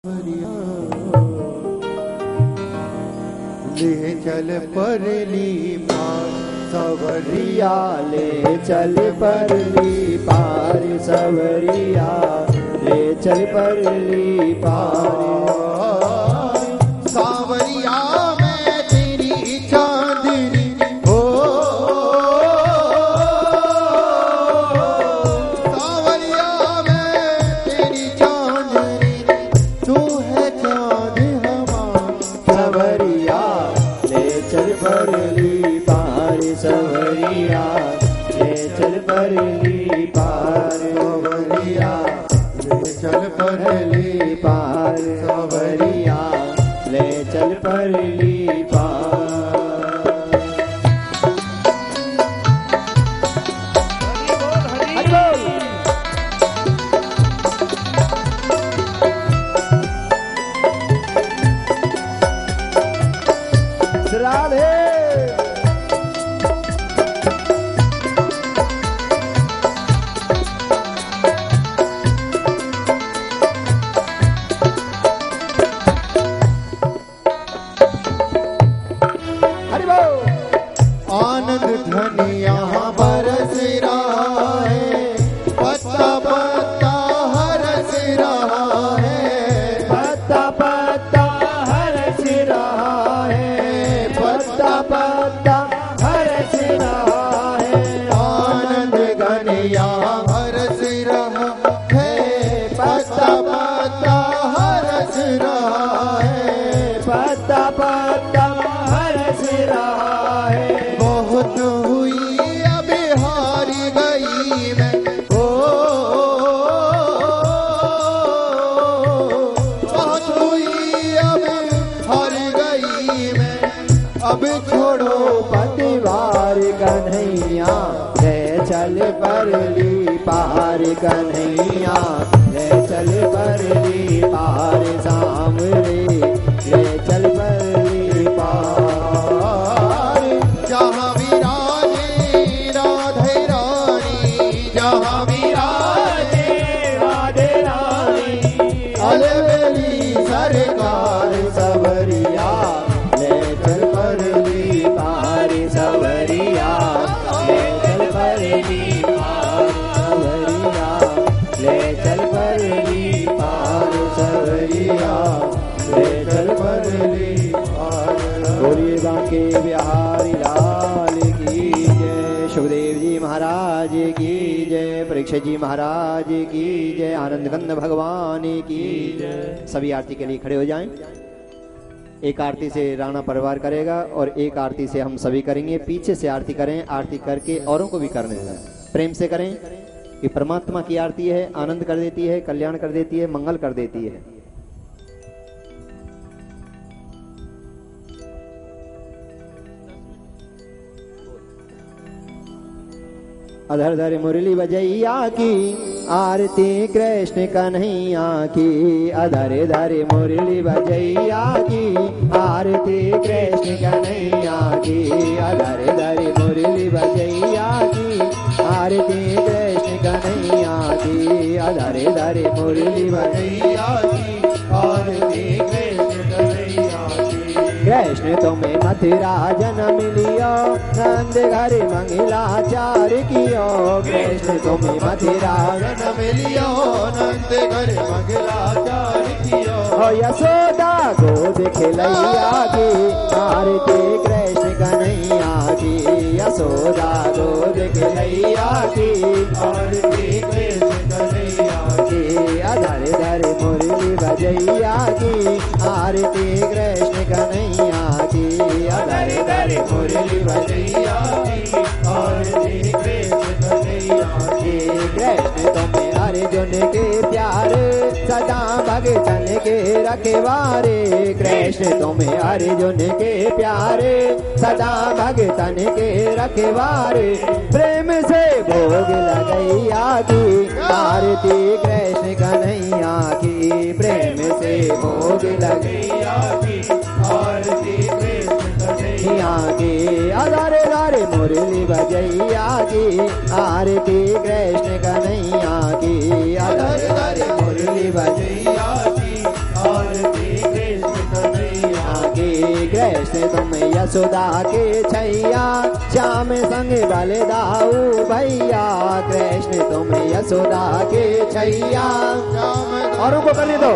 ले चल परली पार सवरिया, ले चल परली पार सवरिया, ले चल परली पार सावरिया में तेरी चांदनी हो, सावरिया में तेरी चांदनी, तू है चांद हमारा सवरिया, ले चल परली पार सवरिया, ले चल परली पार सवरिया, ले चल परली पार सवरिया, ले चल परली पार। राधे आनंद धन यहाँ बरस रहा है, पत्ता पत्ता हरस रहा है, पत्ता पत्ता हरस रहा है, पत्ता पत्ता हरस रहा है। आनंद घन यहाँ बरस रहा है, पत्ता पत्ता हरस रहा है, पत्ता पत्ता हरस रहा है। बहुत हुई अब हार गई मैं, ओ बहुत हुई अब हार गई मैं, अब छोड़ो पतिवार कन्हैया, ले चल परली पार कन्हैया, ले चल परली पार सामरे, ले चल परली पार। जहाँ विराजे राधे रानी, जहाँ विराजे राधे रानी, अलबेली सरकार सवरिया, ले चल परली पार सवरिया, ले चल परली पार सवरिया, ले चल परली पार सवरिया, ले चल परली पार। बोलिए बांके बिहारी लाल की जय, सुखदेव जी महाराज की जय, परीक्षित जी महाराज की जय, आनंद कंद भगवान की जय। सभी आरती के लिए खड़े हो जाएं। एक आरती से राणा परिवार करेगा और एक आरती से हम सभी करेंगे। पीछे से आरती करें, आरती करके औरों को भी करने दें। प्रेम से करें कि परमात्मा की आरती है, आनंद कर देती है, कल्याण कर देती है, मंगल कर देती है। अधर धर मुरली बजैया की आरती कृष्ण कन्हैया की, अधर धर मुरली बजैया की आरती कृष्ण कन्हैया की, अधर धर मुरली बजैया की आरती कृष्ण कन्हैया की, अधर धर मुरली बजैया की आरती कृष्ण कन्हैया की। कृष्ण तुम्हें मथुरा जन्म लियो, नंद घर मंगलाचार कियो, कृष्ण तुम्हें मथुरा जन्म लियो, नंद घर मंगलाचार कियो, यशोदा गोद खिलैया की आरती कृष्ण कन्हैया की, यशोदा गोद खिलैया की आरती कृष्ण कन्हैया की, अधर धर मुरली बजैया की आरती कृष्ण कन्हैया की, अधर धर मुरली बजैया की आरती कृष्ण कन्हैया की। कृष्ण तुम्हें अर्जुन के प्यारे, सदा भगतन के रखवारे, कृष्ण तुम्हें अर्जुन के प्यारे, सदा भगतन के रखवारे, प्रेम से भोग लगैया की आरती कृष्ण कन्हैया की, प्रेम से भोग लगैया की आरती कृष्ण कन्हैया की, अधर धर मुरली बजैया की आरती कृष्ण कन्हैया की, अधर धर मुरली बजैया की कृष्ण तुम यशोदा के छैया, श्याम संग बलदाऊ भैया। कृष्ण तुम यशोदा के छैया, और उनको करने दो।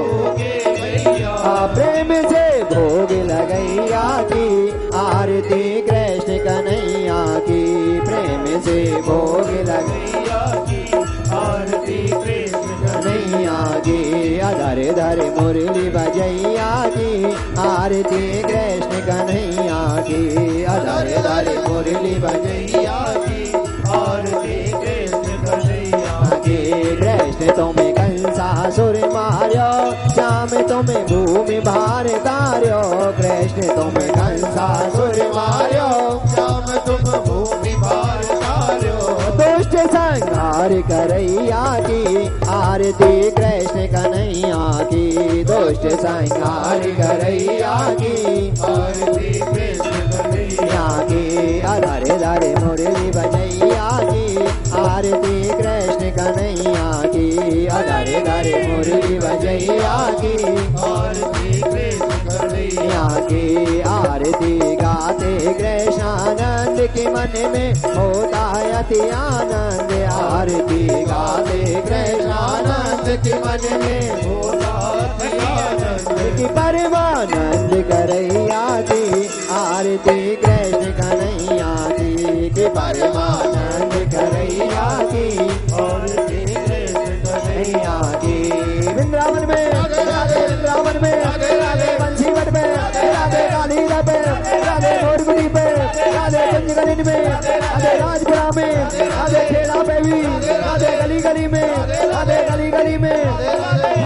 प्रेम से भोग लगैया की, आरती कृष्ण कन्हैया की। प्रेम से भोग लगैया की, आरती कृष्ण कन्हैया की। धरे धरे मुरली बजैया की, आरती कृष्ण कन्हैया की। धरे धरे मुरली बजैया की, आरती कृष्ण कन्हैया की। कृष्ण तुम्हें कंसासुर मार्यो, श्याम तुम्हें भूमि भार तार्यो। कृष्ण तुम्हें कंसासुर मार्यो, श्याम तुम भूमि भार तार्यो। दुष्ट संहार करैया की, आरती कृष्ण कन्हैया की। दुष्ट संहार करैया की, आरती कृष्ण कन्हैया की। धरे धरे मुरली बजैया की, आरती कृष्ण कन्हैया की। धरे धरे मुरली बजैया की, आरती कृष्ण कन्हैया की। आरती गाते कृष्णानंद के मन में होता अति आनंद। आरती गाते कृष्णानंद के मन में होता अति आनंद। की परमानंद करैया की, आरती कृष्ण कन्हैया की। कि परमानंद करैया की, आरती कृष्ण कन्हैया की। वृंदावन में राधे, वृंदावन में राधे, बंसीवट में राधे, काली पे राधे, मोरगुड़ी पे राधे, पंचगलिन में राधे, राजपुरा में राधे, खेड़ा पे भी राधे, गली गली में राधे, गली गली में।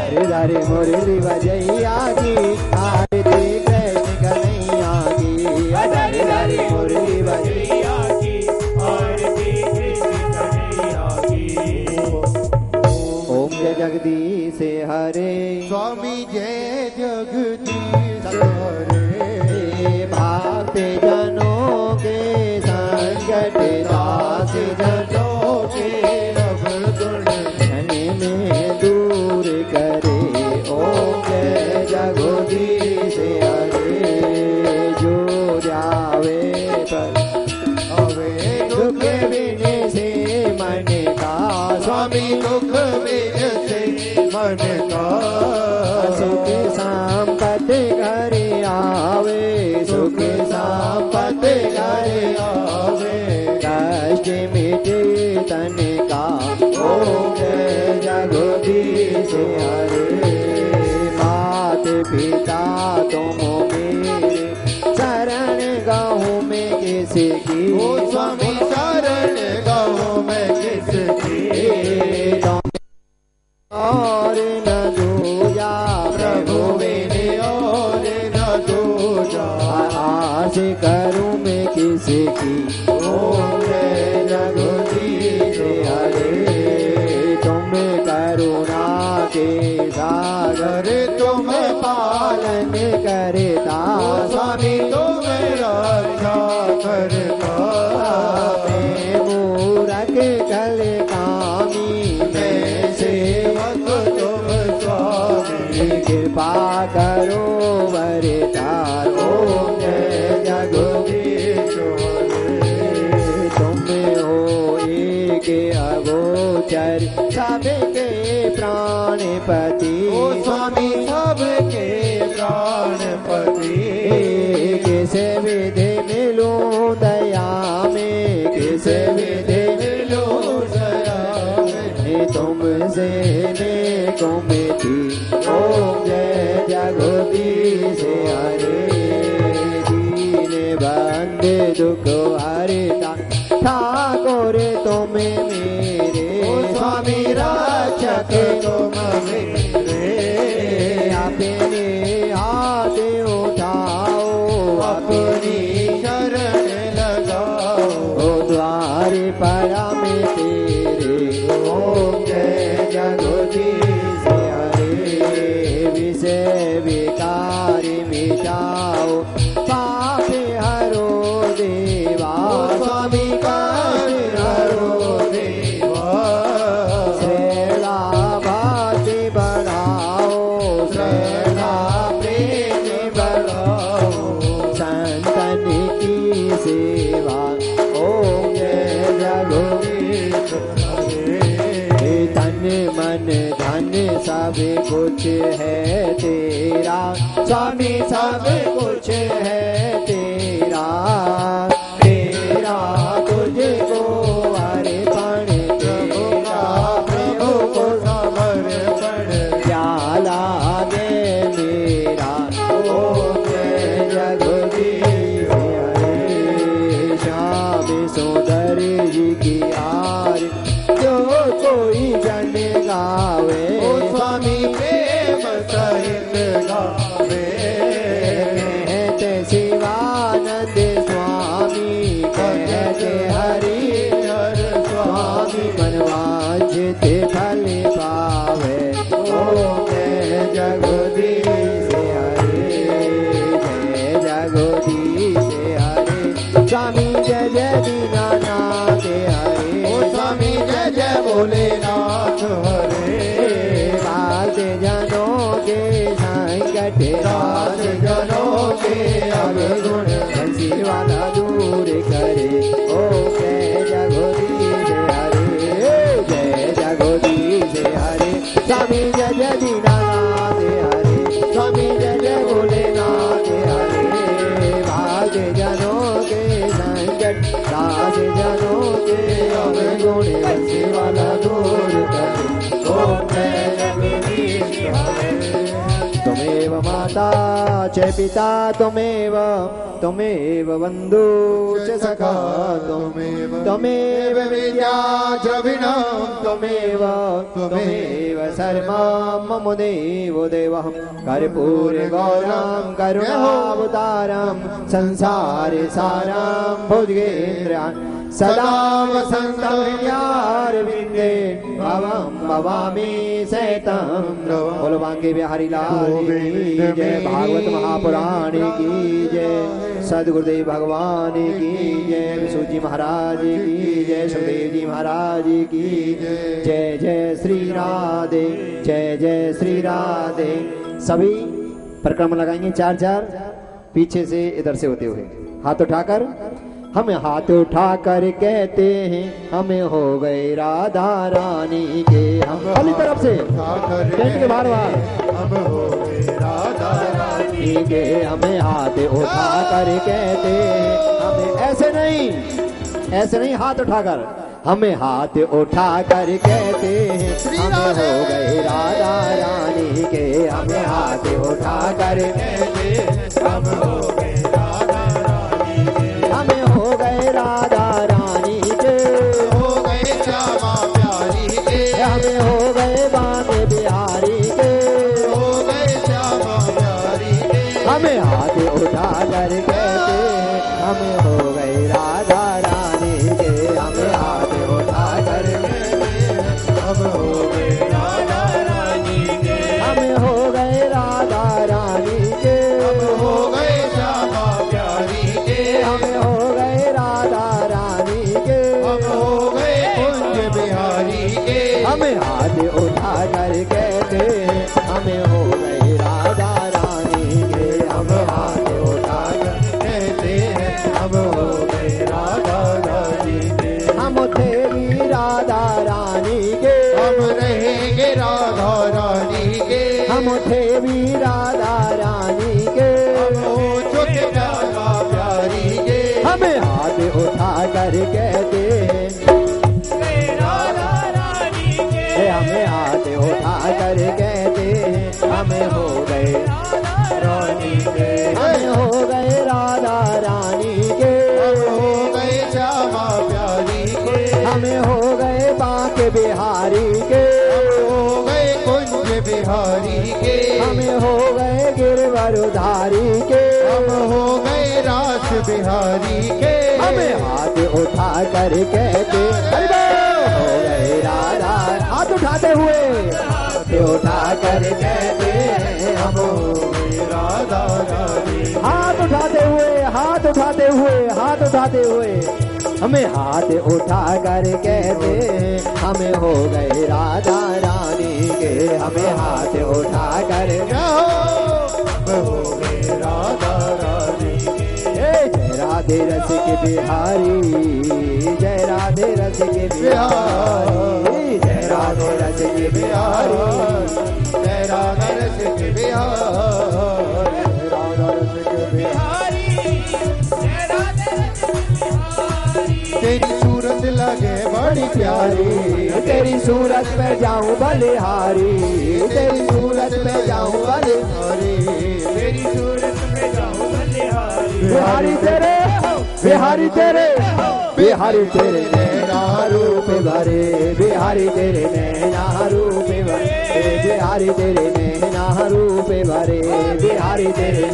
धरे धरे मुरली बजैया की, आरती कृष्ण कन्हैया की। धरे धरे मुरली बजैया की, आरती कृष्ण कन्हैया की। ओम जय जगदीश हरे, स्वामी जय जगदीश हरे। भक्त जनों के संकट दास जनों के अब गुण धन में दूर करे। ओम जय जगदीश हरे। जो जावे पर अवे दुख बिन से मन का, स्वामी दुख बिन से मन का। सुख संपत्ति घर आवे, सुख संपत्ति घर आवे। कष्ट मिटे तन का, ओम जय जगदीश हरे। मात पिता तुम मेरे, शरण गाँव में किसकी। ओ स्वामी शरण गाँव में किसकी। और न दूजा प्रभु मेरे, और न दूजा। आस करूं मैं किसकी। ओम जय जगदीश हरे। तुम करुणा के सागर, तुम पालन करता। स्वामी तुम रक्षा करता। मैं मूरख कल कामी, मैं सेवक तुम स्वामी। कृपा करो वरदार। ओम जय जगदीश हरे। तुम हो एक अगोचर, सबके प्राणपति। ओ स्वामी सबके प्राणपति। किसे विधि मिलूं दया में, किसे विधि मिलूं दया में। तुमसे मैं को मिठी। ओम जय जगदीश हरे। दीन बंदे दुख हरता, ठाकुर तुम मेरे। स्वामी रक्षक तुम मेरे। अपने हाथ उठाओ, अपनी शरण लगाओ। द्वार पड़ा में तेरे। ओम जय जगदीश हरे। विषय विकार मिटाओ, पाप हरो देवा। स्वामी पाप हरो देवा। श्रेला भक्ति बढ़ाओ, श्रेला प्रेम बढ़ाओ। संत कुछ है तेरा, स्वामी सब कुछ है तेरा, तेरा तुझको अर्पण तेरा, प्रभु को समर्पण क्या लागे मेरा, ओम जय जगदीश हरे। श्याम सुंदर जी की आरती जो कोई जन गावे, स्वामी प्रेम सहित गावे। कहते शिवानंद स्वामी, कहते हरिहर स्वामी, मनवांछित फल पावे, ओम जय जगदीश हरे, जय जगदीश हरे। स्वामी जय जय दीनानाथ हरे, ओ स्वामी जय जय भोलेनाथ हरे। दास जनों के संकट, दास जनों के अवगुण, बंसी वाला दूर करे, ओ जय जगदीश हरे, जय जगदीश हरे। स्वामी जय जय दीनानाथ हरे, स्वामी जय जय भोलेनाथ हरे। भाग जनों के संकट, दास जनों के अवगुण, बंसी वाला दूर करे, ओम जय जगदीश हरे। त्वमेव माता च पिता त्वमेव, त्वमेव बन्धु च सखा त्वमेव, त्वमेव विद्या च विनम् त्वमेव, त्वमेव सर्वं मम देवो देवः। कर्पूर गौरं करुणावतारं, संसारे सारं भुजगेन्द्रं, सदा वसन्तं हृदयारविन्दे, भवं भवामि सहितं। बोलो बांके बिहारी लाल की जय, भागवत महापुराण की जय, सदगुरुदेव भगवान की जय, विशुजी महाराज की जय, सुखदेव जी महाराज की जय। जय श्री राधे, जय जय श्री राधे। सभी परिक्रमा लगाएंगे चार चार, पीछे से इधर से होते हुए हाथ उठाकर, हम हाथ उठाकर कहते हैं हमें हो गए राधा रानी के। हम पहली तरफ से टेंट के बार बार, हम हो गए राधा रानी के, हमें हाथ उठाकर कहते हैं हमें, ऐसे नहीं, ऐसे नहीं हाथ उठाकर, हमें हाथ उठाकर कहते हैं हमें हो गए राधा रानी के। हमें हाथ उठाकर कहते हैं हम हो गए राधा रानी के, हमें हो गए राधा रानी के, हो गए श्यामा प्यारी के, हमें हो गए बांके बिहारी के, हो गए श्यामा प्यारी के। हमें हाथ उठाकर कहते हैं हमें हो गए राधा रानी के। हमें हाथ उठाकर कहते हैं हम हो गए राधा रानी के, हमें हो गए राधा रानी के, हम हो गए श्यामा प्यारी के, हमें हो गए राधा रानी के, हम हो गए कुंज बिहारी के। हमें हाथ उठाकर कहते हैं हमें हो गए राधा रानी के। हम हाथ उठाकर कहते हैं हम हो गए राधा रानी के, हम थे भी राधा रानी के, हम रहेंगे राधा रानी के, हम थे भी राधा रानी के, हम हो चुके राधा प्यारी के। हमें हाथ उठाकर कहते हैं राधा रानी के, हमें हाथ उठाकर कहते हैं हमें हो गए रानी के, हमें हो गए राधा रानी के, हम हो गए श्यामा प्यारी के, हमें हो गए बांके बिहारी के, हम हो गए कुंज बिहारी के, हमें हो गए गिरवरधारी के, हम हो गए रास बिहारी के। हमें हाथ उठाकर कहते हरि बोल, हो गए राधा। हाथ उठाते हुए, हाथ उठाकर कहते हम हो गए राधा रानी, हाथ उठाते हुए, हाथ उठाते हुए, हाथ उठाते हुए, हमें हाथ उठाकर कहते हमें हो गए राधा रानी के। हमें हाथ उठाकर हम हो गए राधा रानी के। जय राधे रस के बिहारी, जय राधे रस के बिहारी, जय राधे रस की बिहारी, जय राधा रस के बिहारी, जय राधा रस के बिहारी, तेरी सूरत लगे बड़ी प्यारी, तेरी सूरत पे जाऊं बलिहारी, तेरी सूरत पे जाऊं बलिहारी, तेरी सूरत में जाऊं बलिहारी, बिहारी तेरे, बिहारी तेरे, बिहारी तेरे नैना रूप भरे, बिहारी तेरे नैना रूप भरे, बिहारी तेरे नैना रूप भरे, बिहारी तेरे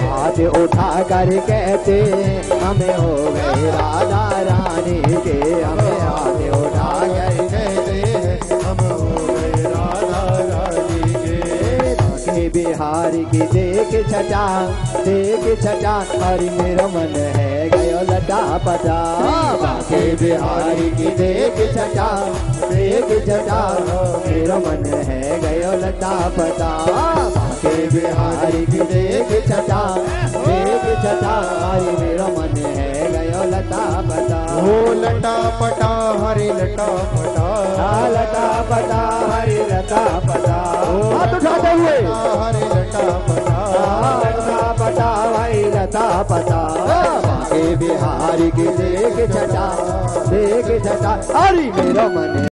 हाथ उठा कर कहते हमें हो गए राधा रानी के, हमें हाथ उठा कर कहते हम हो गए राधा रानी के। बिहारी की देख छटा, देख छटा, हरि मेरा मन है गयो लटा पटा, बाके बिहारी की देख छटा, देख छटा, मेरा मन है गयो लटा पटा, बाके बिहारी की देख छटा, देख छटा, हरि मेरा मन है गयो लटा पटा, ओ लटा पटा हरि लटा पटा, लटा पटा हरि लटा पटा, हाथ उठाते हुए हरि लटा पटा, लटा पटा भाई लटा पटा, बाके बिहारी की देख छटा, देख छटा, हरि मेरा मन